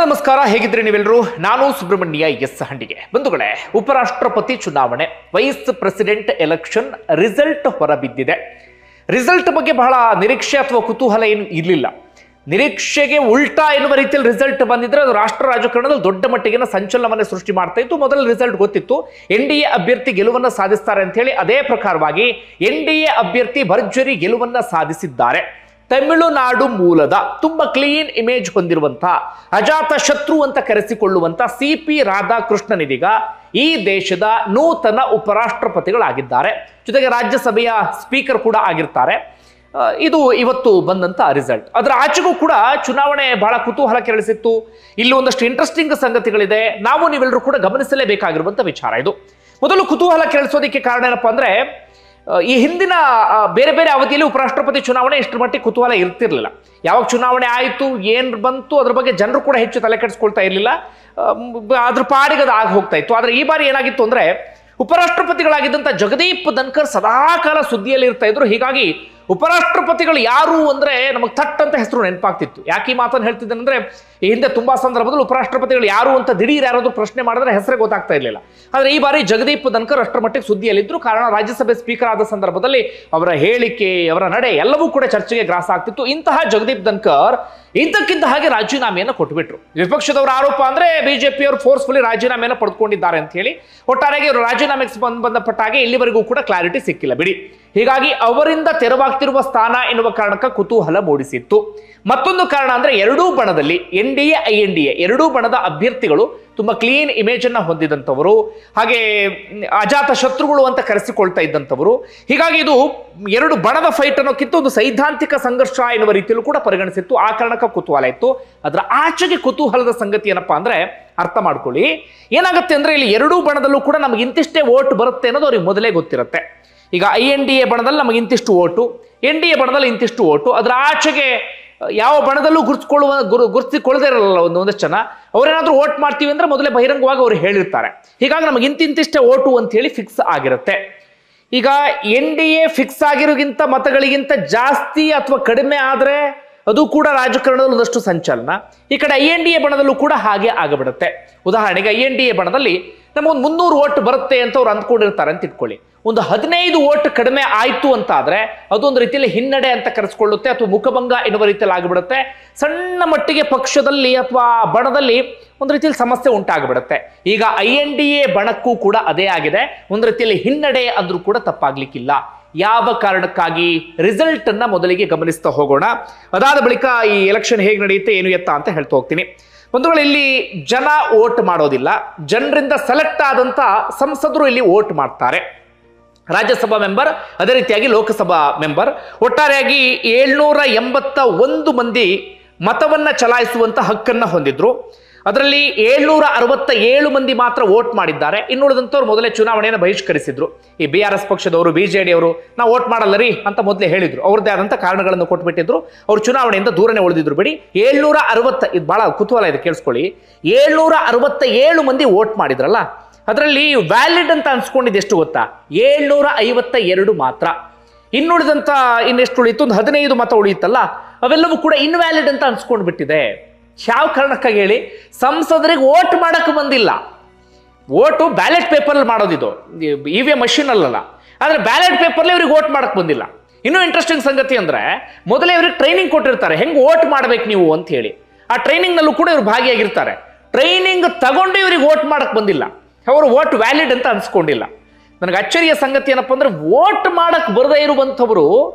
ನಮಸ್ಕಾರ, ಹೇಗಿದ್ರೆ ನೀವೆಲ್ಲರೂ? ನಾನು ಸುಬ್ರಹ್ಮಣ್ಯ ಎಸ್ ಹಂಡಿಗೆ. ಬಂಧುಗಳೇ, ಉಪರಾಷ್ಟ್ರಪತಿ ಚುನಾವಣೆ, ವೈಸ್ ಪ್ರೆಸಿಡೆಂಟ್ ಎಲೆಕ್ಷನ್ ರಿಸಲ್ಟ್ ಹೊರಬಿದ್ದಿದೆ. ರಿಸಲ್ಟ್ ಬಗ್ಗೆ ಬಹಳ ನಿರೀಕ್ಷೆ ಅಥವಾ ಕುತೂಹಲ ಏನು ಇರಲಿಲ್ಲ. ನಿರೀಕ್ಷೆಗೆ ಉಲ್ಟಾ ಎನ್ನುವ ರೀತಿಯಲ್ಲಿ ರಿಸಲ್ಟ್ ಬಂದಿದ್ರೆ ಅದು ರಾಷ್ಟ್ರ ರಾಜಕಾರಣದಲ್ಲಿ ದೊಡ್ಡ ಮಟ್ಟಿಗಿನ ಸಂಚಲನವನ್ನೇ ಸೃಷ್ಟಿ ಮಾಡ್ತಾ ಇತ್ತು. ಮೊದಲ ರಿಸಲ್ಟ್ ಗೊತ್ತಿತ್ತು, NDA ಅಭ್ಯರ್ಥಿ ಗೆಲುವನ್ನು ಸಾಧಿಸ್ತಾರೆ ಅಂತ ಹೇಳಿ. ಅದೇ ಪ್ರಕಾರವಾಗಿ NDA ಅಭ್ಯರ್ಥಿ ಭರ್ಜರಿ ಗೆಲುವನ್ನು ಸಾಧಿಸಿದ್ದಾರೆ. ತಮಿಳುನಾಡು ಮೂಲದ ತುಂಬಾ ಕ್ಲೀನ್ ಇಮೇಜ್ ಹೊಂದಿರುವಂತಹ ಅಜಾತ ಶತ್ರು ಅಂತ ಕರೆಸಿಕೊಳ್ಳುವಂತ CP ರಾಧಾಕೃಷ್ಣನ್ ಇದೀಗ ಈ ದೇಶದ ನೂತನ ಉಪರಾಷ್ಟ್ರಪತಿಗಳಾಗಿದ್ದಾರೆ. ಜೊತೆಗೆ ರಾಜ್ಯಸಭೆಯ ಸ್ಪೀಕರ್ ಕೂಡ ಆಗಿರ್ತಾರೆ. ಇದು ಇವತ್ತು ಬಂದಂತ ರಿಸಲ್ಟ್. ಅದರ ಆಚೆಗೂ ಕೂಡ ಚುನಾವಣೆ ಬಹಳ ಕುತೂಹಲ ಕೆರಳಿಸಿತ್ತು. ಇಲ್ಲಿ ಒಂದಷ್ಟು ಇಂಟ್ರೆಸ್ಟಿಂಗ್ ಸಂಗತಿಗಳಿದೆ, ನಾವು ನೀವೆಲ್ಲರೂ ಕೂಡ ಗಮನಿಸಲೇಬೇಕಾಗಿರುವಂತ ವಿಚಾರ ಇದು. ಮೊದಲು ಕುತೂಹಲ ಕೆರಳಿಸೋದಕ್ಕೆ ಕಾರಣ ಏನಪ್ಪಾ ಅಂದ್ರೆ, ಈ ಹಿಂದಿನ ಬೇರೆ ಬೇರೆ ಅವಧಿಯಲ್ಲಿ ಉಪರಾಷ್ಟ್ರಪತಿ ಚುನಾವಣೆ ಇಷ್ಟರ ಮಟ್ಟಿಗೆ ಕುತೂಹಲ ಇರ್ತಿರ್ಲಿಲ್ಲ. ಯಾವಾಗ ಚುನಾವಣೆ ಆಯಿತು, ಏನ್ ಬಂತು, ಅದ್ರ ಬಗ್ಗೆ ಜನರು ಕೂಡ ಹೆಚ್ಚು ತಲೆ ಕೆಡಿಸ್ಕೊಳ್ತಾ ಇರಲಿಲ್ಲ. ಅದ್ರ ಪಾಡಿಗೆ ಅದು ಆಗಿ ಹೋಗ್ತಾ ಇತ್ತು. ಆದ್ರೆ ಈ ಬಾರಿ ಏನಾಗಿತ್ತು ಅಂದ್ರೆ, ಉಪರಾಷ್ಟ್ರಪತಿಗಳಾಗಿದ್ದಂಥ ಜಗದೀಪ್ ಧನ್ಕರ್ ಸದಾಕಾಲ ಸುದ್ದಿಯಲ್ಲಿ ಇರ್ತಾ ಇದ್ರು. ಹೀಗಾಗಿ ಉಪರಾಷ್ಟ್ರಪತಿಗಳು ಯಾರು ಅಂದ್ರೆ ನಮಗೆ ಥಟ್ ಅಂತ ಹೆಸರು ನೆನಪಾಗ್ತಿತ್ತು. ಯಾಕೆ ಈ ಮಾತನ್ನು ಹೇಳ್ತಿದ್ದೇನೆ ಅಂದ್ರೆ, ಈ ಹಿಂದೆ ತುಂಬಾ ಸಂದರ್ಭದಲ್ಲಿ ಉಪರಾಷ್ಟ್ರಪತಿಗಳು ಯಾರು ಅಂತ ದಿಢೀರ್ ಯಾರಾದ್ರೂ ಪ್ರಶ್ನೆ ಮಾಡಿದ್ರೆ ಹೆಸರೇ ಗೊತ್ತಾಗ್ತಾ ಇರಲಿಲ್ಲ. ಆದ್ರೆ ಈ ಬಾರಿ ಜಗದೀಪ್ ಧನ್ಕರ್ ಅಷ್ಟರ ಮಟ್ಟಿಗೆ ಸುದ್ದಿಯಲ್ಲಿದ್ರು. ಕಾರಣ ರಾಜ್ಯಸಭೆ ಸ್ಪೀಕರ್ ಆದ ಸಂದರ್ಭದಲ್ಲಿ ಅವರ ಹೇಳಿಕೆ, ಅವರ ನಡೆ ಎಲ್ಲವೂ ಕೂಡ ಚರ್ಚೆಗೆ ಗ್ರಾಸ ಆಗ್ತಿತ್ತು. ಇಂತಹ ಜಗದೀಪ್ ಧನ್ಕರ್ ಇಂತಕ್ಕಿಂತ ಹಾಗೆ ರಾಜೀನಾಮೆಯನ್ನು ಕೊಟ್ಟುಬಿಟ್ರು. ವಿಪಕ್ಷದವರ ಆರೋಪ ಅಂದ್ರೆ ಬಿಜೆಪಿಯವರು ಫೋರ್ಸ್ಫುಲಿ ರಾಜೀನಾಮೆಯನ್ನು ಪಡೆದುಕೊಂಡಿದ್ದಾರೆ ಅಂತ ಹೇಳಿ. ಒಟ್ಟಾರೆಯಾಗಿ ಇವರು ರಾಜೀನಾಮೆಗೆ ಸಂಬಂಧಪಟ್ಟ ಹಾಗೆ ಇಲ್ಲಿವರೆಗೂ ಕೂಡ ಕ್ಲಾರಿಟಿ ಸಿಕ್ಕಿಲ್ಲ ಬಿಡಿ. ಹೀಗಾಗಿ ಅವರಿಂದ ತೆರವಾಗ್ತಿರುವ ಸ್ಥಾನ ಎನ್ನುವ ಕಾರಣಕ್ಕೆ ಕುತೂಹಲ ಮೂಡಿಸಿತ್ತು. ಮತ್ತೊಂದು ಕಾರಣ ಅಂದ್ರೆ, ಎರಡೂ ಬಣದಲ್ಲಿ NDA INDA ಎರಡೂ ಬಣದ ಅಭ್ಯರ್ಥಿಗಳು ತುಂಬಾ ಕ್ಲೀನ್ ಇಮೇಜ್ ಅನ್ನ ಹೊಂದಿದಂಥವರು, ಹಾಗೆ ಅಜಾತ ಶತ್ರುಗಳು ಅಂತ ಕರೆಸಿಕೊಳ್ತಾ ಇದ್ದಂಥವರು. ಹೀಗಾಗಿ ಇದು ಎರಡು ಬಣದ ಫೈಟ್ ಅನ್ನೋಕ್ಕಿಂತ ಒಂದು ಸೈದ್ಧಾಂತಿಕ ಸಂಘರ್ಷ ಎನ್ನುವ ರೀತಿಯಲ್ಲೂ ಕೂಡ ಪರಿಗಣಿಸಿತ್ತು. ಆ ಕಾರಣಕ್ಕೆ ಕುತೂಹಲ ಇತ್ತು. ಅದರ ಆಚೆಗೆ ಕುತೂಹಲದ ಸಂಗತಿ ಏನಪ್ಪಾ ಅಂದ್ರೆ, ಅರ್ಥ ಮಾಡ್ಕೊಳ್ಳಿ, ಏನಾಗುತ್ತೆ ಅಂದ್ರೆ, ಇಲ್ಲಿ ಎರಡೂ ಬಣದಲ್ಲೂ ಕೂಡ ನಮಗೆ ಇಂತಿಷ್ಟೇ ವೋಟ್ ಬರುತ್ತೆ ಅನ್ನೋದು ಅವ್ರಿಗೆ ಮೊದಲೇ ಗೊತ್ತಿರುತ್ತೆ. ಈಗ INDA ಬಣದಲ್ಲಿ ನಮಗೆ ಇಂತಿಷ್ಟು ಓಟು, NDA ಬಣದಲ್ಲಿ ಇಂತಿಷ್ಟು ಓಟು. ಅದರ ಆಚೆಗೆ ಯಾವ ಬಣದಲ್ಲೂ ಗುರುತಿಸಿಕೊಳ್ಳದೇ ಇರಲ್ಲ ಒಂದಷ್ಟು ಜನ. ಅವ್ರೇನಾದ್ರೂ ವೋಟ್ ಮಾಡ್ತೀವಿ ಅಂದ್ರೆ ಮೊದಲೇ ಬಹಿರಂಗವಾಗಿ ಅವ್ರು ಹೇಳಿರ್ತಾರೆ. ಹೀಗಾಗಿ ನಮಗೆ ಇಂತಿಂತಿಷ್ಟೇ ಓಟು ಅಂತ ಹೇಳಿ ಫಿಕ್ಸ್ ಆಗಿರುತ್ತೆ. ಈಗ NDA ಫಿಕ್ಸ್ ಆಗಿರೋಗಿಂತ ಮತಗಳಿಗಿಂತ ಜಾಸ್ತಿ ಅಥವಾ ಕಡಿಮೆ ಆದ್ರೆ ಅದು ಕೂಡ ರಾಜಕಾರಣದಲ್ಲಿ ಒಂದಷ್ಟು ಸಂಚಲನ. ಈ ಕಡೆ INDA ಬಣದಲ್ಲೂ ಕೂಡ ಹಾಗೆ ಆಗಬಿಡುತ್ತೆ. ಉದಾಹರಣೆಗೆ INDA ಬಣದಲ್ಲಿ ನಮಗೊಂದು 300 ಓಟ್ ಬರುತ್ತೆ ಅಂತ ಅವ್ರು ಅಂದ್ಕೊಂಡಿರ್ತಾರೆ ಅಂತ ಇಟ್ಕೊಳ್ಳಿ. ಒಂದು 15 ಓಟ್ ಕಡಿಮೆ ಆಯ್ತು ಅಂತ ಆದ್ರೆ ಅದೊಂದು ರೀತಿಯಲ್ಲಿ ಹಿನ್ನಡೆ ಅಂತ ಕರೆಸ್ಕೊಳ್ಳುತ್ತೆ, ಅಥವಾ ಮುಖಭಂಗ ಎನ್ನುವ ರೀತಿಯಲ್ಲಿ ಆಗಿಬಿಡುತ್ತೆ. ಸಣ್ಣ ಮಟ್ಟಿಗೆ ಪಕ್ಷದಲ್ಲಿ ಅಥವಾ ಬಣದಲ್ಲಿ ಒಂದು ರೀತಿಯಲ್ಲಿ ಸಮಸ್ಯೆ ಉಂಟಾಗ್ಬಿಡುತ್ತೆ. ಈಗ INDA ಬಣಕ್ಕೂ ಕೂಡ ಅದೇ ಆಗಿದೆ. ಒಂದು ರೀತಿಯಲ್ಲಿ ಹಿನ್ನಡೆ ಅಂದ್ರೂ ಕೂಡ ತಪ್ಪಾಗ್ಲಿಕ್ಕಿಲ್ಲ. ಯಾವ ಕಾರಣಕ್ಕಾಗಿ, ರಿಸಲ್ಟ್ ಅನ್ನ ಮೊದಲಿಗೆ ಗಮನಿಸ್ತಾ ಹೋಗೋಣ. ಅದಾದ ಬಳಿಕ ಈ ಎಲೆಕ್ಷನ್ ಹೇಗೆ ನಡೆಯುತ್ತೆ ಏನು ಎತ್ತ ಅಂತ ಹೇಳ್ತಾ ಹೋಗ್ತೀನಿ. ಬಂಧುಗಳು, ಇಲ್ಲಿ ಜನ ವೋಟ್ ಮಾಡೋದಿಲ್ಲ, ಜನರಿಂದ ಸೆಲೆಕ್ಟ್ ಆದಂತ ಸಂಸದರು ಇಲ್ಲಿ ವೋಟ್ ಮಾಡ್ತಾರೆ. ರಾಜ್ಯಸಭಾ ಮೆಂಬರ್, ಅದೇ ರೀತಿಯಾಗಿ ಲೋಕಸಭಾ ಮೆಂಬರ್. ಒಟ್ಟಾರೆಯಾಗಿ 781 ಮಂದಿ ಮತವನ್ನ ಚಲಾಯಿಸುವಂತ ಹಕ್ಕನ್ನ ಹೊಂದಿದ್ರು. ಅದರಲ್ಲಿ 767 ಮಂದಿ ಮಾತ್ರ ವೋಟ್ ಮಾಡಿದ್ದಾರೆ. ಇನ್ನುಳಿದಂಥವ್ರು ಮೊದಲೇ ಚುನಾವಣೆಯನ್ನು ಬಹಿಷ್ಕರಿಸಿದ್ರು. ಈ BRS ಪಕ್ಷದವರು, BJD ಅವರು ನಾವು ವೋಟ್ ಮಾಡಲ್ಲ ರೀ ಅಂತ ಮೊದಲೇ ಹೇಳಿದ್ರು. ಅವ್ರದ್ದೇ ಆದಂಥ ಕಾರಣಗಳನ್ನು ಕೊಟ್ಬಿಟ್ಟಿದ್ರು. ಅವರು ಚುನಾವಣೆಯಿಂದ ದೂರನೇ ಉಳಿದಿದ್ರು ಬಿಡಿ. 760, ಇದು ಬಹಳ ಕುತೂಹಲ ಇದೆ, ಕೇಳಿಸ್ಕೊಳ್ಳಿ. 767 ಮಂದಿ ವೋಟ್ ಮಾಡಿದ್ರಲ್ಲ, ಅದರಲ್ಲಿ ವ್ಯಾಲಿಡ್ ಅಂತ ಅನ್ಸ್ಕೊಂಡಿದ್ದು ಎಷ್ಟು ಗೊತ್ತಾ? 752 ಮಾತ್ರ. ಇನ್ನುಳಿದಂತ ಇನ್ನೆಷ್ಟು ಉಳಿಯಿತು? ಒಂದು 15 ಮತ ಉಳಿಯುತ್ತಲ್ಲ, ಅವೆಲ್ಲವೂ ಕೂಡ ಇನ್ವ್ಯಾಲಿಡ್ ಅಂತ ಅನ್ಸ್ಕೊಂಡು ಬಿಟ್ಟಿದೆ. ಯಾವ ಕಾರಣಕ್ಕಾಗಿ ಹೇಳಿ? ಸಂಸದರಿಗೆ ವೋಟ್ ಮಾಡಕ್ಕೆ ಬಂದಿಲ್ಲ. ವೋಟು ಬ್ಯಾಲೆಟ್ ಪೇಪರ್ ಮಾಡೋದಿದು, EVM ಮಷೀನ್ ಅಲ್ಲಲ್ಲ. ಆದ್ರೆ ಬ್ಯಾಲೆಟ್ ಪೇಪರ್ಲಿ ಇವ್ರಿಗೆ ವೋಟ್ ಮಾಡಕ್ ಬಂದಿಲ್ಲ. ಇನ್ನೂ ಇಂಟ್ರೆಸ್ಟಿಂಗ್ ಸಂಗತಿ ಅಂದ್ರೆ, ಮೊದಲೇ ಇವ್ರಿಗೆ ಟ್ರೈನಿಂಗ್ ಕೊಟ್ಟಿರ್ತಾರೆ, ಹೆಂಗ್ ವೋಟ್ ಮಾಡ್ಬೇಕು ನೀವು ಅಂತ ಹೇಳಿ. ಆ ಟ್ರೈನಿಂಗ್ ನಲ್ಲೂ ಕೂಡ ಇವ್ರು ಭಾಗಿಯಾಗಿರ್ತಾರೆ. ಟ್ರೈನಿಂಗ್ ತಗೊಂಡು ಇವ್ರಿಗೆ ವೋಟ್ ಮಾಡಕ್ ಬಂದಿಲ್ಲ. ಅವರು ವೋಟ್ ವ್ಯಾಲಿಡ್ ಅಂತ ಅನ್ಸ್ಕೊಂಡಿಲ್ಲ. ನನಗೆ ಅಚ್ಚರಿಯ ಸಂಗತಿ ಏನಪ್ಪಾ ಅಂದ್ರೆ, ವೋಟ್ ಮಾಡಕ್ ಬರದೇ ಇರುವಂಥವ್ರು,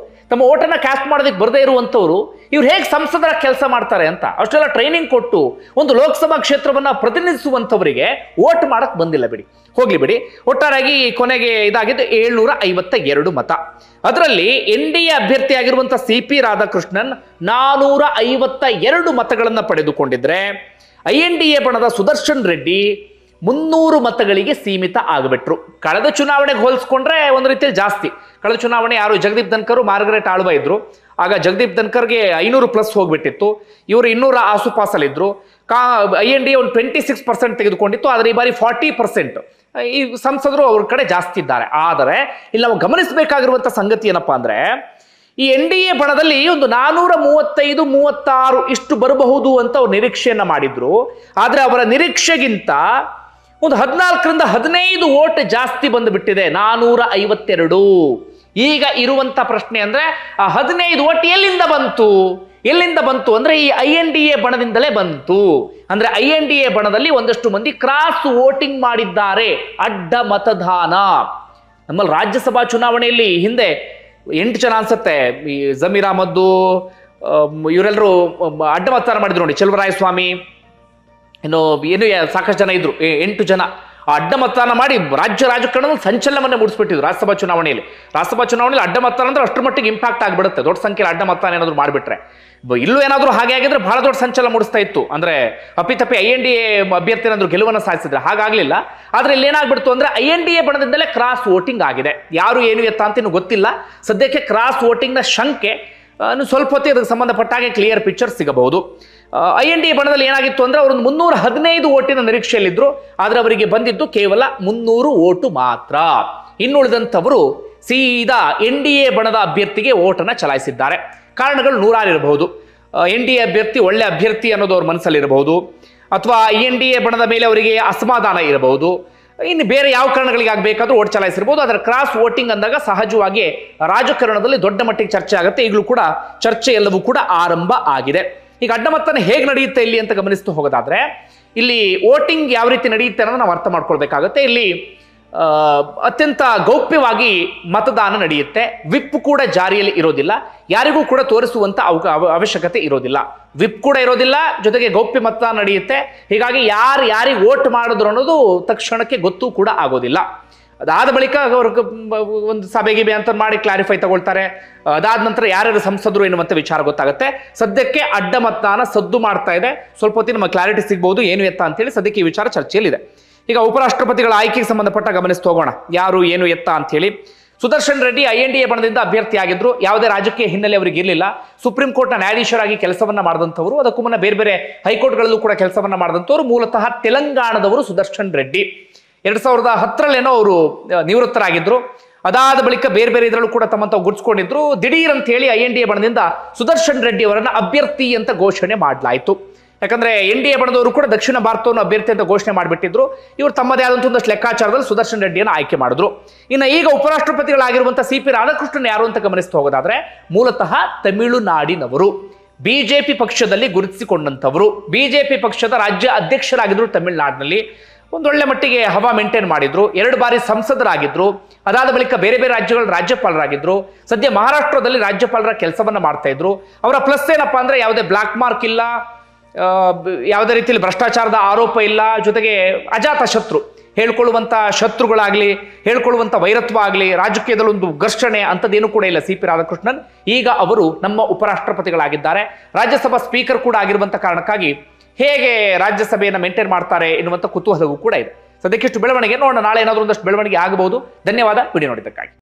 ತಮ್ಮ ಓಟನ್ನ ಕ್ಯಾಸ್ಟ್ ಮಾಡೋದಕ್ಕೆ ಬರದೇ ಇರುವಂಥವ್ರು ಇವ್ರು ಹೇಗೆ ಸಂಸದರ ಕೆಲಸ ಮಾಡ್ತಾರೆ ಅಂತ. ಅಷ್ಟೆಲ್ಲ ಟ್ರೈನಿಂಗ್ ಕೊಟ್ಟು ಒಂದು ಲೋಕಸಭಾ ಕ್ಷೇತ್ರವನ್ನ ಪ್ರತಿನಿಧಿಸುವಂಥವರಿಗೆ ವೋಟ್ ಮಾಡಕ್ ಬಂದಿಲ್ಲ ಬಿಡಿ, ಹೋಗ್ಲಿ ಬಿಡಿ. ಒಟ್ಟಾರೆಯಾಗಿ ಕೊನೆಗೆ ಇದಾಗಿದ್ದು 752 ಮತ. ಅದರಲ್ಲಿ NDA ಅಭ್ಯರ್ಥಿ ಆಗಿರುವಂತಹ CP ರಾಧಾಕೃಷ್ಣನ್ 452 ಮತಗಳನ್ನ ಪಡೆದುಕೊಂಡಿದ್ರೆ, INDA ಬಣದ ಸುದರ್ಶನ್ ರೆಡ್ಡಿ 300 ಮತಗಳಿಗೆ ಸೀಮಿತ ಆಗಿಬಿಟ್ರು. ಕಳೆದ ಚುನಾವಣೆಗೆ ಹೋಲಿಸ್ಕೊಂಡ್ರೆ ಒಂದು ರೀತಿಯಲ್ಲಿ ಜಾಸ್ತಿ. ಕಳೆದ ಚುನಾವಣೆ ಯಾರು ಜಗದೀಪ್ ಧನ್ಕರ್, ಮಾರ್ಗರೆಟ್ ಆಳ್ವಾ ಇದ್ರು. ಆಗ ಜಗದೀಪ್ ಧನ್ಕರ್ಗೆ 500+ ಹೋಗ್ಬಿಟ್ಟಿತ್ತು. ಇವರು 200 ಆಸುಪಾಸಲ್ಲಿದ್ರು. INDA ಒಂದು 26% ತೆಗೆದುಕೊಂಡಿತ್ತು. ಆದರೆ ಈ ಬಾರಿ 40% ಈ ಸಂಸದರು ಅವ್ರ ಕಡೆ ಜಾಸ್ತಿ ಇದ್ದಾರೆ. ಆದರೆ ಇಲ್ಲಿ ನಾವು ಗಮನಿಸಬೇಕಾಗಿರುವಂತ ಸಂಗತಿ ಏನಪ್ಪಾ ಅಂದ್ರೆ, ಈ NDA ಬಣದಲ್ಲಿ ಒಂದು 435-36 ಇಷ್ಟು ಬರಬಹುದು ಅಂತ ಅವ್ರು ನಿರೀಕ್ಷೆಯನ್ನ ಮಾಡಿದ್ರು. ಆದ್ರೆ ಅವರ ನಿರೀಕ್ಷೆಗಿಂತ ಒಂದು 14-15 ವೋಟ್ ಜಾಸ್ತಿ ಬಂದುಬಿಟ್ಟಿದೆ, 452. ಈಗ ಇರುವಂತ ಪ್ರಶ್ನೆ ಅಂದ್ರೆ ಆ 15 ವೋಟ್ ಎಲ್ಲಿಂದ ಬಂತು ಅಂದ್ರೆ ಈ INDA ಬಣದಿಂದಲೇ ಬಂತು. ಅಂದ್ರೆ INDA ಬಣದಲ್ಲಿ ಒಂದಷ್ಟು ಮಂದಿ ಕ್ರಾಸ್ ವೋಟಿಂಗ್ ಮಾಡಿದ್ದಾರೆ, ಅಡ್ಡ ಮತದಾನ. ನಮ್ಮಲ್ಲಿ ರಾಜ್ಯಸಭಾ ಚುನಾವಣೆಯಲ್ಲಿ ಹಿಂದೆ 8 ಜನ ಅನ್ಸುತ್ತೆ, ಈ ಜಮೀರ್ ಅಹಮದ್ ಇವರೆಲ್ಲರೂ ಅಡ್ಡ ಮತದಾನ ಮಾಡಿದ್ರು ನೋಡಿ. ಚೆಲುವರಾಯಸ್ವಾಮಿ ಏನು ಸಾಕಷ್ಟು ಜನ ಇದ್ರು, 8 ಜನ ಅಡ್ಡ ಮತದಾನ ಮಾಡಿ ರಾಜ್ಯ ರಾಜಕಾರಣದಲ್ಲಿ ಸಂಚಲನವನ್ನೇ ಮೂಡಿಸ್ಬಿಟ್ಟಿದ್ರು. ರಾಜ್ಯಸಭಾ ಚುನಾವಣೆಯಲ್ಲಿ ಅಡ್ಡ ಮತದಾನ ಅಂದ್ರೆ ಅಷ್ಟರ ಮಟ್ಟಿಗೆ ಇಂಪ್ಯಾಕ್ಟ್ ಆಗಿಬಿಡುತ್ತೆ. ದೊಡ್ಡ ಸಂಖ್ಯೆಯಲ್ಲಿ ಅಡ್ಡ ಮತದಾನ ಏನಾದ್ರು ಮಾಡಿಬಿಟ್ರೆ, ಇಲ್ಲೂ ಏನಾದರೂ ಹಾಗೆ ಆಗಿದ್ರೆ ಬಹಳ ದೊಡ್ಡ ಸಂಚಲನ ಮೂಡಿಸ್ತಾ ಇತ್ತು. ಅಂದ್ರೆ ಅಪ್ಪಿತಪ್ಪಿ INDA ಅಭ್ಯರ್ಥಿ ಏನಾದ್ರು ಗೆಲುವನ್ನು ಸಾಧಿಸಿದ್ರೆ, ಹಾಗಾಗ್ಲಿಲ್ಲ. ಆದ್ರೆ ಇಲ್ಲಿ ಏನಾಗ್ಬಿಡ್ತು ಅಂದ್ರೆ INDA ಬಣದಿಂದಲೇ ಕ್ರಾಸ್ ವೋಟಿಂಗ್ ಆಗಿದೆ. ಯಾರು ಏನು ಎತ್ತ ಅಂತ ಗೊತ್ತಿಲ್ಲ. ಸದ್ಯಕ್ಕೆ ಕ್ರಾಸ್ ವೋಟಿಂಗ್ ನ ಶಂಕೆ ಸ್ವಲ್ಪ ಹೊತ್ತಿಗೆ ಅದಕ್ಕೆ ಸಂಬಂಧಪಟ್ಟ ಹಾಗೆ ಕ್ಲಿಯರ್ ಪಿಕ್ಚರ್ ಸಿಗಬಹುದು. INDA ಬಣದಲ್ಲಿ ಏನಾಗಿತ್ತು ಅಂದ್ರೆ ಅವರು 315 ವೋಟಿನ ನಿರೀಕ್ಷೆಯಲ್ಲಿದ್ರು, ಆದ್ರೆ ಅವರಿಗೆ ಬಂದಿದ್ದು ಕೇವಲ 300 ವೋಟು ಮಾತ್ರ. ಇನ್ನುಳಿದಂಥವರು ಸೀದಾ NDA ಬಣದ ಅಭ್ಯರ್ಥಿಗೆ ವೋಟನ್ನು ಚಲಾಯಿಸಿದ್ದಾರೆ. ಕಾರಣಗಳು ನೂರಾರು ಇರಬಹುದು. NDA ಅಭ್ಯರ್ಥಿ ಒಳ್ಳೆ ಅಭ್ಯರ್ಥಿ ಅನ್ನೋದು ಅವ್ರ ಮನಸ್ಸಲ್ಲಿರಬಹುದು, ಅಥವಾ NDA ಬಣದ ಮೇಲೆ ಅವರಿಗೆ ಅಸಮಾಧಾನ ಇರಬಹುದು, ಇನ್ನು ಬೇರೆ ಯಾವ ಕಾರಣಗಳಿಗೆ ಆಗಬೇಕಾದ್ರೂ ವೋಟ್ ಚಲಾಯಿಸಿರ್ಬೋದು. ಅದರ ಕ್ರಾಸ್ ವೋಟಿಂಗ್ ಅಂದಾಗ ಸಹಜವಾಗಿ ರಾಜಕಾರಣದಲ್ಲಿ ದೊಡ್ಡ ಮಟ್ಟಿಗೆ ಚರ್ಚೆ ಆಗುತ್ತೆ. ಈಗಲೂ ಕೂಡ ಚರ್ಚೆ ಎಲ್ಲವೂ ಕೂಡ ಆರಂಭ ಆಗಿದೆ. ಈಗ ಅಡ್ಡ ಮತದಾನ ಹೇಗೆ ನಡೆಯುತ್ತೆ ಇಲ್ಲಿ ಅಂತ ಗಮನಿಸ್ತು ಹೋಗೋದಾದ್ರೆ, ಇಲ್ಲಿ ವೋಟಿಂಗ್ ಯಾವ ರೀತಿ ನಡೆಯುತ್ತೆ ಅನ್ನೋದು ನಾವು ಅರ್ಥ ಮಾಡ್ಕೊಳ್ಬೇಕಾಗುತ್ತೆ. ಇಲ್ಲಿ ಅತ್ಯಂತ ಗೌಪ್ಯವಾಗಿ ಮತದಾನ ನಡೆಯುತ್ತೆ. ವಿಪ್ ಕೂಡ ಜಾರಿಯಲ್ಲಿ ಇರೋದಿಲ್ಲ, ಯಾರಿಗೂ ಕೂಡ ತೋರಿಸುವಂತ ಅವಶ್ಯಕತೆ ಇರೋದಿಲ್ಲ. ವಿಪ್ ಕೂಡ ಇರೋದಿಲ್ಲ, ಜೊತೆಗೆ ಗೌಪ್ಯ ಮತದಾನ ನಡೆಯುತ್ತೆ. ಹೀಗಾಗಿ ಯಾರಿಗೆ ವೋಟ್ ಮಾಡಿದ್ರು ಅನ್ನೋದು ತಕ್ಷಣಕ್ಕೆ ಗೊತ್ತೂ ಕೂಡ ಆಗೋದಿಲ್ಲ. ಅದಾದ ಬಳಿಕ ಅವರು ಒಂದು ಸಭೆಗೆ ಅಂತ ಮಾಡಿ ಕ್ಲಾರಿಫೈ ತಗೊಳ್ತಾರೆ. ಅದಾದ ನಂತರ ಯಾರ್ಯಾರು ಸಂಸದರು ಎನ್ನುವಂತ ವಿಚಾರ ಗೊತ್ತಾಗುತ್ತೆ. ಸದ್ಯಕ್ಕೆ ಅಡ್ಡ ಮತದಾನ ಸದ್ದು ಮಾಡ್ತಾ ಇದೆ. ಸ್ವಲ್ಪ ಹೊತ್ತಿನ ನಮ್ಮ ಕ್ಲಾರಿಟಿ ಸಿಗಬಹುದು ಏನು ಎತ್ತ ಅಂತೇಳಿ. ಸದ್ಯಕ್ಕೆ ಈ ವಿಚಾರ ಚರ್ಚೆಯಲ್ಲಿದೆ. ಈಗ ಉಪರಾಷ್ಟ್ರಪತಿಗಳ ಆಯ್ಕೆಗೆ ಸಂಬಂಧಪಟ್ಟ ಗಮನಿಸ್ತು ಹೋಗೋಣ, ಯಾರು ಏನು ಎತ್ತ ಅಂತ ಹೇಳಿ. ಸುದರ್ಶನ್ ರೆಡ್ಡಿ INDA ಬಣದಿಂದ ಅಭ್ಯರ್ಥಿಯಾಗಿದ್ರು. ಯಾವುದೇ ರಾಜಕೀಯ ಹಿನ್ನೆಲೆ ಅವರಿಗೆ ಇರಲಿಲ್ಲ. ಸುಪ್ರೀಂ ಕೋರ್ಟ್ನ ನ್ಯಾಯಾಧೀಶರಾಗಿ ಕೆಲಸವನ್ನ ಮಾಡಿದಂಥವರು, ಅದಕ್ಕೂ ಮುನ್ನ ಬೇರೆ ಬೇರೆ ಹೈಕೋರ್ಟ್ಗಳಲ್ಲೂ ಕೂಡ ಕೆಲಸವನ್ನ ಮಾಡಿದಂಥವ್ರು. ಮೂಲತಃ ತೆಲಂಗಾಣದವರು ಸುದರ್ಶನ್ ರೆಡ್ಡಿ. 2010 ಅವರು ನಿವೃತ್ತರಾಗಿದ್ರು. ಅದಾದ ಬಳಿಕ ಬೇರೆ ಬೇರೆ ಇದರಲ್ಲೂ ಕೂಡ ತಮ್ಮಂತ ಗುರ್ಸ್ಕೊಂಡಿದ್ರು. ದಿಢೀರ್ ಅಂತ ಹೇಳಿ INDA ಬಣದಿಂದ ಸುದರ್ಶನ್ ರೆಡ್ಡಿ ಅವರನ್ನ ಅಭ್ಯರ್ಥಿ ಅಂತ ಘೋಷಣೆ ಮಾಡಲಾಯಿತು. ಯಾಕಂದ್ರೆ NDA ಬಣದವರು ಕೂಡ ದಕ್ಷಿಣ ಭಾರತವನ್ನು ಅಭ್ಯರ್ಥಿ ಅಂತ ಘೋಷಣೆ ಮಾಡಿಬಿಟ್ಟಿದ್ರು. ಇವರು ತಮ್ಮದೇ ಆದಂತಹ ಒಂದಷ್ಟು ಲೆಕ್ಕಾಚಾರದಲ್ಲಿ ಸುದರ್ಶನ್ ರೆಡ್ಡಿಯನ್ನು ಆಯ್ಕೆ ಮಾಡಿದ್ರು. ಇನ್ನು ಈಗ ಉಪರಾಷ್ಟ್ರಪತಿಗಳಾಗಿರುವಂತಹ CP ರಾಧಾಕೃಷ್ಣನ್ ಯಾರು ಅಂತ ಗಮನಿಸ್ತಾ ಹೋಗೋದಾದ್ರೆ, ಮೂಲತಃ ತಮಿಳುನಾಡಿನವರು, ಬಿಜೆಪಿ ಪಕ್ಷದಲ್ಲಿ ಗುರುತಿಸಿಕೊಂಡಂತವರು, ಬಿಜೆಪಿ ಪಕ್ಷದ ರಾಜ್ಯ ಅಧ್ಯಕ್ಷರಾಗಿದ್ರು. ತಮಿಳುನಾಡಿನಲ್ಲಿ ಒಂದೊಳ್ಳೆ ಮಟ್ಟಿಗೆ ಹವಾ ಮೇಂಟೈನ್ ಮಾಡಿದ್ರು. 2 ಬಾರಿ ಸಂಸದರಾಗಿದ್ರು. ಅದಾದ ಬಳಿಕ ಬೇರೆ ಬೇರೆ ರಾಜ್ಯಗಳ ರಾಜ್ಯಪಾಲರಾಗಿದ್ರು. ಸದ್ಯ ಮಹಾರಾಷ್ಟ್ರದಲ್ಲಿ ರಾಜ್ಯಪಾಲರ ಕೆಲಸವನ್ನ ಮಾಡ್ತಾ ಇದ್ರು. ಅವರ ಪ್ಲಸ್ ಏನಪ್ಪಾ ಅಂದ್ರೆ ಯಾವುದೇ ಬ್ಲಾಕ್ ಮಾರ್ಕ್ ಇಲ್ಲ, ಯಾವುದೇ ರೀತಿಯಲ್ಲಿ ಭ್ರಷ್ಟಾಚಾರದ ಆರೋಪ ಇಲ್ಲ, ಜೊತೆಗೆ ಅಜಾತ ಶತ್ರು, ಹೇಳ್ಕೊಳ್ಳುವಂತ ಶತ್ರುಗಳಾಗ್ಲಿ, ಹೇಳ್ಕೊಳ್ಳುವಂತ ವೈರತ್ವ ಆಗಲಿ, ರಾಜಕೀಯದಲ್ಲಿ ಒಂದು ಘರ್ಷಣೆ ಅಂತದೇನು ಕೂಡ ಇಲ್ಲ. CP ರಾಧಾಕೃಷ್ಣನ್ ಈಗ ಅವರು ನಮ್ಮ ಉಪರಾಷ್ಟ್ರಪತಿಗಳಾಗಿದ್ದಾರೆ. ರಾಜ್ಯಸಭಾ ಸ್ಪೀಕರ್ ಕೂಡ ಆಗಿರುವಂತ ಕಾರಣಕ್ಕಾಗಿ ಹೇಗೆ ರಾಜ್ಯಸಭೆಯನ್ನು ಮೇಂಟೈನ್ ಮಾಡ್ತಾರೆ ಎನ್ನುವಂತ ಕುತೂಹಲವೂ ಕೂಡ ಇದೆ. ಸದ್ಯಕ್ಕಿಷ್ಟು ಬೆಳವಣಿಗೆ ನೋಡೋಣ, ನಾಳೆ ಏನಾದರೂ ಒಂದಷ್ಟು ಬೆಳವಣಿಗೆ ಆಗಬಹುದು. ಧನ್ಯವಾದ ವಿಡಿಯೋ ನೋಡಿದ್ದಕ್ಕಾಗಿ.